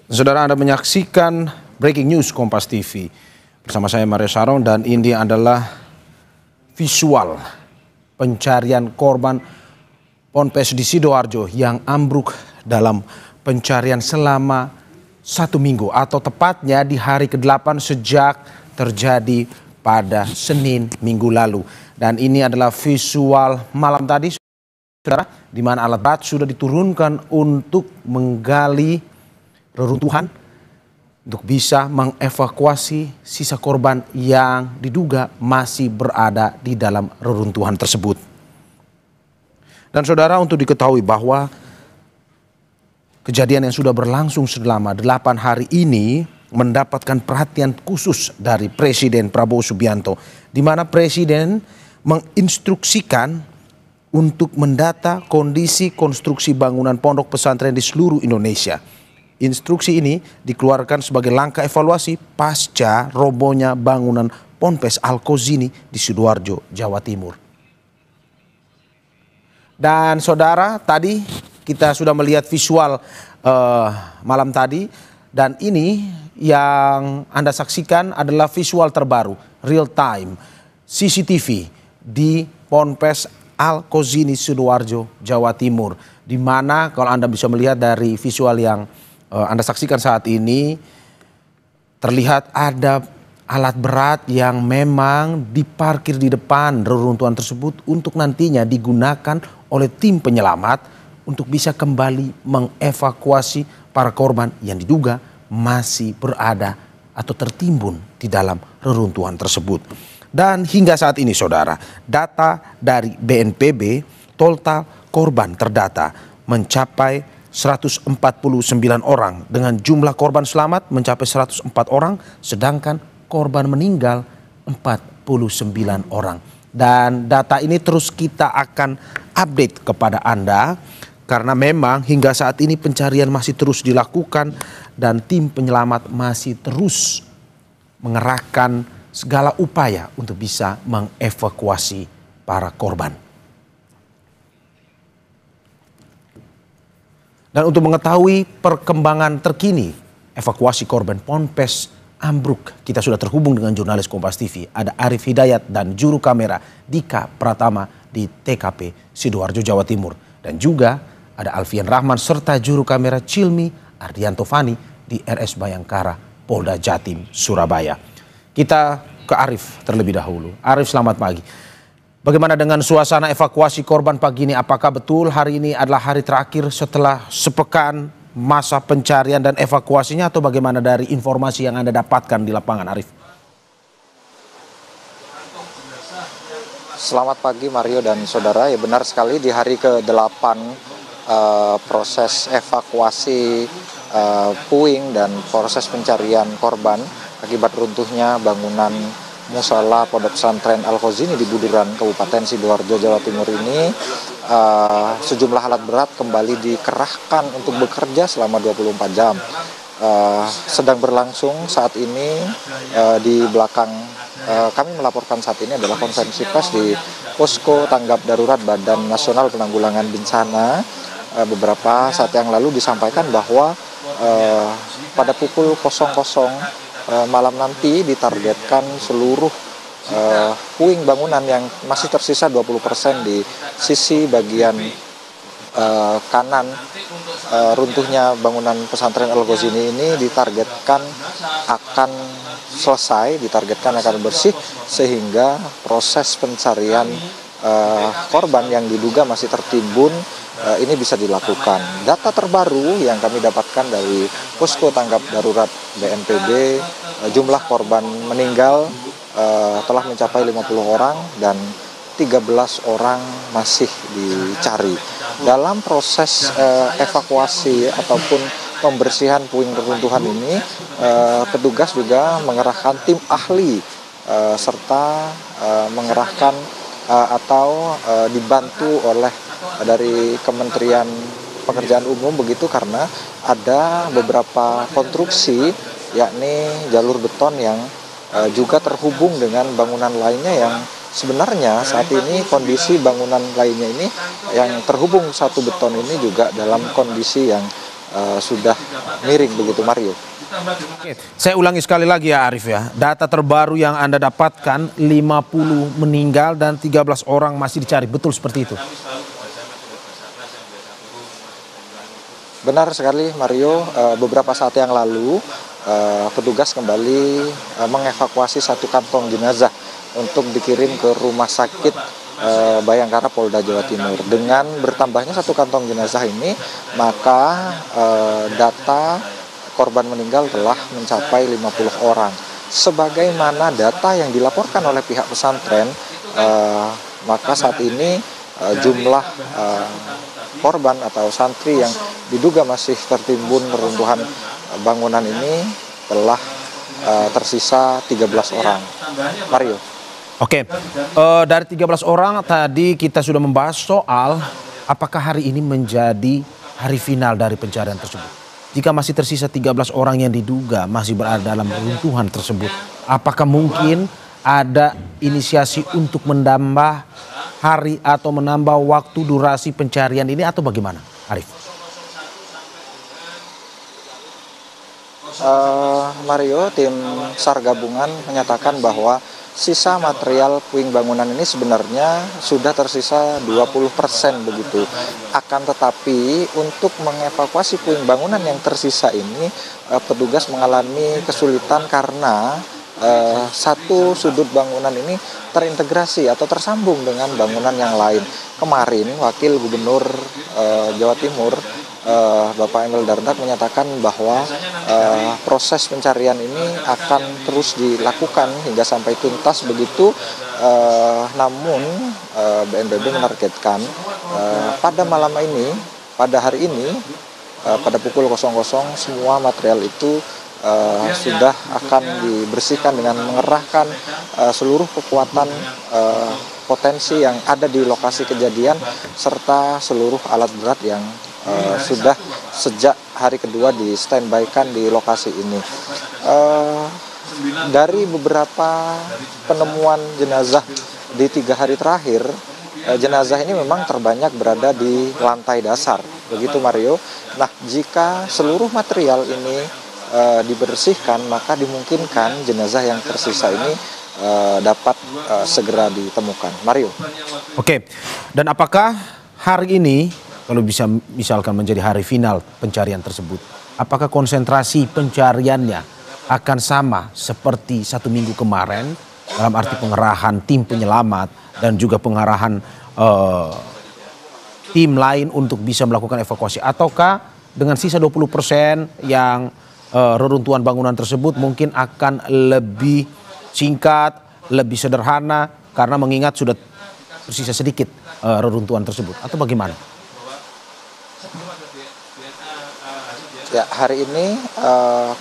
Saudara, Anda menyaksikan Breaking News Kompas TV. Bersama saya Mario Sarong, dan ini adalah visual pencarian korban Ponpes di Sidoarjo yang ambruk dalam pencarian selama 1 minggu, atau tepatnya di hari ke-8 sejak terjadi pada Senin minggu lalu. Dan ini adalah visual malam tadi, saudara, di mana alat berat sudah diturunkan untuk menggali reruntuhan untuk bisa mengevakuasi sisa korban yang diduga masih berada di dalam reruntuhan tersebut. Dan saudara, untuk diketahui bahwa kejadian yang sudah berlangsung selama 8 hari ini mendapatkan perhatian khusus dari Presiden Prabowo Subianto, di mana Presiden menginstruksikan untuk mendata kondisi konstruksi bangunan pondok pesantren di seluruh Indonesia. Instruksi ini dikeluarkan sebagai langkah evaluasi pasca robohnya bangunan Ponpes Al-Kozini di Sidoarjo, Jawa Timur. Dan saudara, tadi kita sudah melihat visual malam tadi, dan ini yang Anda saksikan adalah visual terbaru, real time CCTV di Ponpes Al-Kozini Sidoarjo, Jawa Timur, di mana kalau Anda bisa melihat dari visual yang Anda saksikan saat ini, terlihat ada alat berat yang memang diparkir di depan reruntuhan tersebut untuk nantinya digunakan oleh tim penyelamat untuk bisa kembali mengevakuasi para korban yang diduga masih berada atau tertimbun di dalam reruntuhan tersebut. Dan hingga saat ini, saudara, data dari BNPB, total korban terdata mencapai 149 orang dengan jumlah korban selamat mencapai 104 orang, sedangkan korban meninggal 49 orang. Dan data ini terus kita akan update kepada Anda, karena memang hingga saat ini pencarian masih terus dilakukan dan tim penyelamat masih terus mengerahkan segala upaya untuk bisa mengevakuasi para korban. Dan untuk mengetahui perkembangan terkini evakuasi korban Ponpes ambruk, kita sudah terhubung dengan jurnalis Kompas TV. Ada Arif Hidayat dan juru kamera Dika Pratama di TKP Sidoarjo, Jawa Timur. Dan juga ada Alfian Rahman serta juru kamera Cilmi Ardianto Fani di RS Bayangkara, Polda Jatim, Surabaya. Kita ke Arif terlebih dahulu. Arif, selamat pagi. Bagaimana dengan suasana evakuasi korban pagi ini? Apakah betul hari ini adalah hari terakhir setelah sepekan masa pencarian dan evakuasinya, atau bagaimana dari informasi yang Anda dapatkan di lapangan, Arif? Selamat pagi Mario dan saudara, ya benar sekali, di hari ke-8 proses evakuasi puing dan proses pencarian korban akibat runtuhnya bangunan Musala Pondok Pesantren Al-Kozini di Buduran, Kabupaten Sidoarjo, Jawa Timur ini, sejumlah alat berat kembali dikerahkan untuk bekerja selama 24 jam. Sedang berlangsung saat ini di belakang kami melaporkan saat ini adalah konferensi pers di Posko Tanggap Darurat Badan Nasional Penanggulangan Bencana. Beberapa saat yang lalu disampaikan bahwa pada pukul 00 malam nanti ditargetkan seluruh puing bangunan yang masih tersisa 20% di sisi bagian kanan runtuhnya bangunan pesantren Al-Kozini ini ditargetkan akan selesai, ditargetkan akan bersih, sehingga proses pencarian korban yang diduga masih tertimbun ini bisa dilakukan. Data terbaru yang kami dapatkan dari Posko Tanggap Darurat BNPB, jumlah korban meninggal telah mencapai 50 orang dan 13 orang masih dicari. Dalam proses evakuasi ataupun pembersihan puing reruntuhan ini, petugas juga mengerahkan tim ahli serta mengerahkan atau dibantu oleh dari Kementerian Pekerjaan Umum begitu, karena ada beberapa konstruksi yakni jalur beton yang juga terhubung dengan bangunan lainnya yang sebenarnya saat ini kondisi bangunan lainnya ini yang terhubung satu beton ini juga dalam kondisi yang sudah miring begitu, Mario. Oke, saya ulangi sekali lagi ya Arif ya. Data terbaru yang Anda dapatkan 50 meninggal dan 13 orang masih dicari. Betul seperti itu? Benar sekali, Mario. Beberapa saat yang lalu petugas kembali mengevakuasi satu kantong jenazah untuk dikirim ke rumah sakit Bayangkara Polda Jawa Timur. Dengan bertambahnya satu kantong jenazah ini, maka data korban meninggal telah mencapai 50 orang. Sebagaimana data yang dilaporkan oleh pihak pesantren, maka saat ini jumlah korban atau santri yang diduga masih tertimbun reruntuhan bangunan ini telah tersisa 13 orang. Mario. Oke, dari 13 orang tadi kita sudah membahas soal apakah hari ini menjadi hari final dari pencarian tersebut. Jika masih tersisa 13 orang yang diduga masih berada dalam reruntuhan tersebut, apakah mungkin ada inisiasi untuk menambah hari atau menambah waktu durasi pencarian ini atau bagaimana, Arif? Mario, tim SAR gabungan menyatakan bahwa sisa material puing bangunan ini sebenarnya sudah tersisa 20% begitu. Akan tetapi untuk mengevakuasi puing bangunan yang tersisa ini, petugas mengalami kesulitan karena satu sudut bangunan ini terintegrasi atau tersambung dengan bangunan yang lain. Kemarin Wakil Gubernur Jawa Timur Bapak Emil Dardak menyatakan bahwa proses pencarian ini akan terus dilakukan hingga sampai tuntas begitu. Namun BNPB menargetkan pada malam ini, pada hari ini, pada pukul 00 semua material itu sudah akan dibersihkan dengan mengerahkan seluruh kekuatan potensi yang ada di lokasi kejadian serta seluruh alat berat yang sudah sejak hari kedua di standby-kan di lokasi ini. Dari beberapa penemuan jenazah di 3 hari terakhir, jenazah ini memang terbanyak berada di lantai dasar, begitu Mario. Nah, jika seluruh material ini dibersihkan, maka dimungkinkan jenazah yang tersisa ini dapat segera ditemukan. Mario. Oke, dan apakah hari ini, kalau bisa misalkan menjadi hari final pencarian tersebut, apakah konsentrasi pencariannya akan sama seperti 1 minggu kemarin, dalam arti pengerahan tim penyelamat dan juga pengarahan tim lain untuk bisa melakukan evakuasi, ataukah dengan sisa 20% yang reruntuhan bangunan tersebut mungkin akan lebih singkat, lebih sederhana karena mengingat sudah tersisa sedikit reruntuhan tersebut, atau bagaimana? Ya, hari ini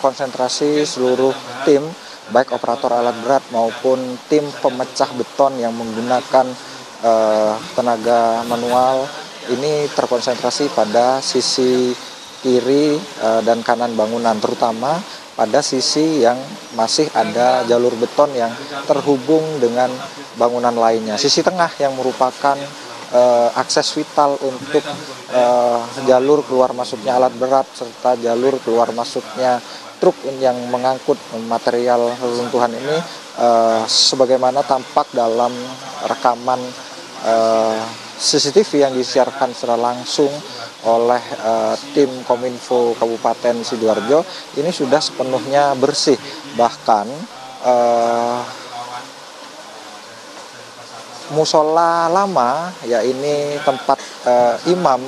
konsentrasi seluruh tim, baik operator alat berat maupun tim pemecah beton yang menggunakan tenaga manual, ini terkonsentrasi pada sisi kiri dan kanan bangunan, terutama pada sisi yang masih ada jalur beton yang terhubung dengan bangunan lainnya. Sisi tengah yang merupakan akses vital untuk jalur keluar masuknya alat berat serta jalur keluar masuknya truk yang mengangkut material reruntuhan ini, sebagaimana tampak dalam rekaman CCTV yang disiarkan secara langsung oleh tim Kominfo Kabupaten Sidoarjo, ini sudah sepenuhnya bersih. Bahkan musola lama, ya ini tempat imam,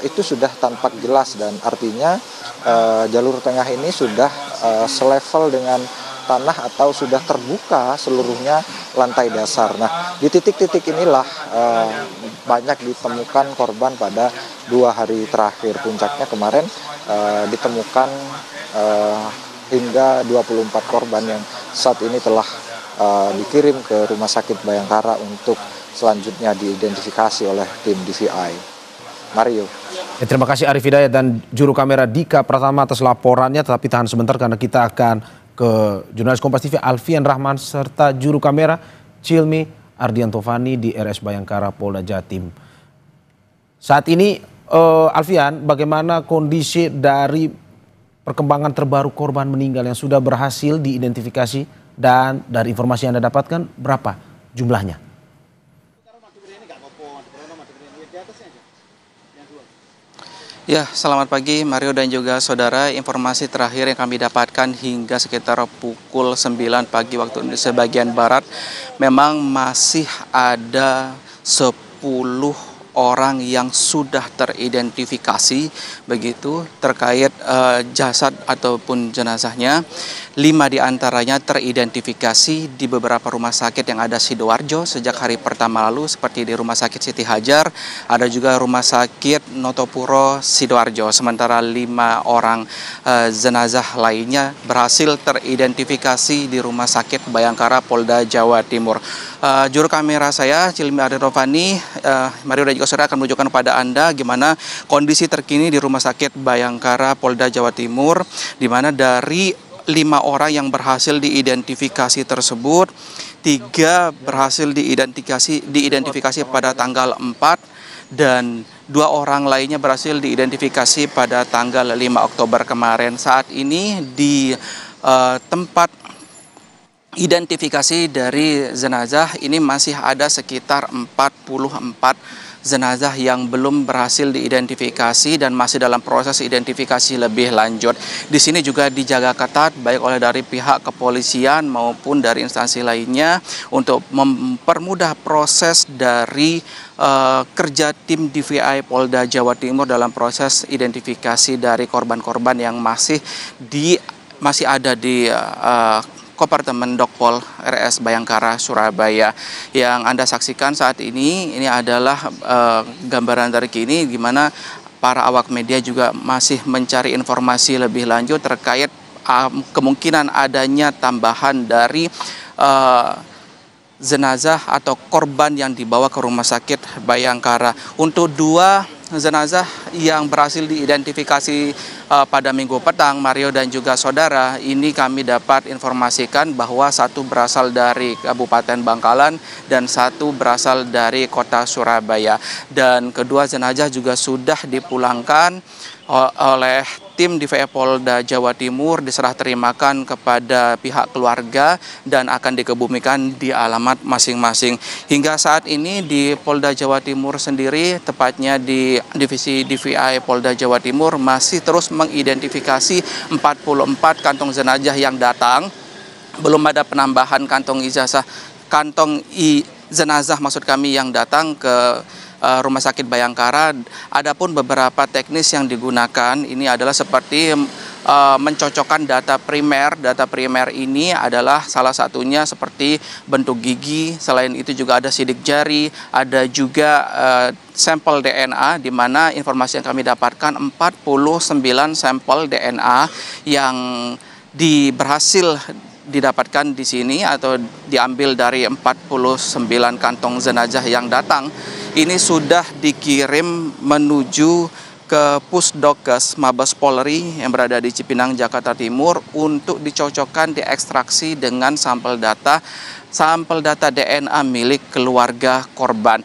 itu sudah tampak jelas dan artinya jalur tengah ini sudah selevel dengan tanah atau sudah terbuka seluruhnya lantai dasar. Nah, di titik-titik inilah banyak ditemukan korban pada 2 hari terakhir. Puncaknya kemarin ditemukan hingga 24 korban yang saat ini telah dikirim ke Rumah Sakit Bayangkara untuk selanjutnya diidentifikasi oleh tim DVI. Mario. Ya, terima kasih Arif Hidayat dan juru kamera Dika Pratama atas laporannya. Tapi tahan sebentar karena kita akan ke jurnalis Kompas TV Alfian Rahman serta juru kamera Cilmi Ardiantovani di RS Bayangkara Polda Jatim. Saat ini Alfian, bagaimana kondisi dari perkembangan terbaru korban meninggal yang sudah berhasil diidentifikasi dan dari informasi yang Anda dapatkan berapa jumlahnya? Ya, selamat pagi Mario dan juga saudara. Informasi terakhir yang kami dapatkan hingga sekitar pukul 9 pagi waktu Indonesia bagian Barat, memang masih ada 10 orang yang sudah teridentifikasi begitu terkait jasad ataupun jenazahnya. 5 diantaranya teridentifikasi di beberapa rumah sakit yang ada Sidoarjo sejak hari pertama lalu, seperti di Rumah Sakit Siti Hajar, ada juga Rumah Sakit Notopuro Sidoarjo. Sementara 5 orang jenazah lainnya berhasil teridentifikasi di Rumah Sakit Bayangkara Polda Jawa Timur. Juru kamera saya, Cilmi Arirofani, Mario dan juga saudara akan menunjukkan kepada Anda gimana kondisi terkini di Rumah Sakit Bayangkara Polda Jawa Timur, di mana dari 5 orang yang berhasil diidentifikasi tersebut, 3 berhasil diidentifikasi pada tanggal 4 dan 2 orang lainnya berhasil diidentifikasi pada tanggal 5 Oktober kemarin. Saat ini di tempat identifikasi dari jenazah ini masih ada sekitar 44 jenazah yang belum berhasil diidentifikasi dan masih dalam proses identifikasi lebih lanjut. Di sini juga dijaga ketat baik oleh dari pihak kepolisian maupun dari instansi lainnya untuk mempermudah proses dari kerja tim DVI Polda Jawa Timur dalam proses identifikasi dari korban-korban yang masih ada di Kompartemen Dokpol RS Bayangkara Surabaya. Yang Anda saksikan saat ini adalah gambaran terkini di mana para awak media juga masih mencari informasi lebih lanjut terkait kemungkinan adanya tambahan dari jenazah atau korban yang dibawa ke Rumah Sakit Bayangkara. Untuk 2 jenazah yang berhasil diidentifikasi pada minggu petang, Mario dan juga saudara, ini kami dapat informasikan bahwa 1 berasal dari Kabupaten Bangkalan dan 1 berasal dari kota Surabaya. Dan kedua jenazah juga sudah dipulangkan oleh tim DVI Polda Jawa Timur, diserah terimakan kepada pihak keluarga dan akan dikebumikan di alamat masing-masing. Hingga saat ini di Polda Jawa Timur sendiri, tepatnya di Divisi DVI Polda Jawa Timur, masih terus mengidentifikasi 44 kantong jenazah yang datang. Belum ada penambahan kantong jenazah maksud kami yang datang ke Rumah Sakit Bayangkara. Adapun beberapa teknis yang digunakan ini adalah seperti mencocokkan data primer. Data primer ini adalah salah satunya seperti bentuk gigi, selain itu juga ada sidik jari, ada juga sampel DNA, di mana informasi yang kami dapatkan 49 sampel DNA yang berhasil didapatkan di sini atau diambil dari 49 kantong jenazah yang datang. Ini sudah dikirim menuju ke Pusdokes Mabes Polri yang berada di Cipinang, Jakarta Timur untuk dicocokkan, diekstraksi dengan sampel data DNA milik keluarga korban.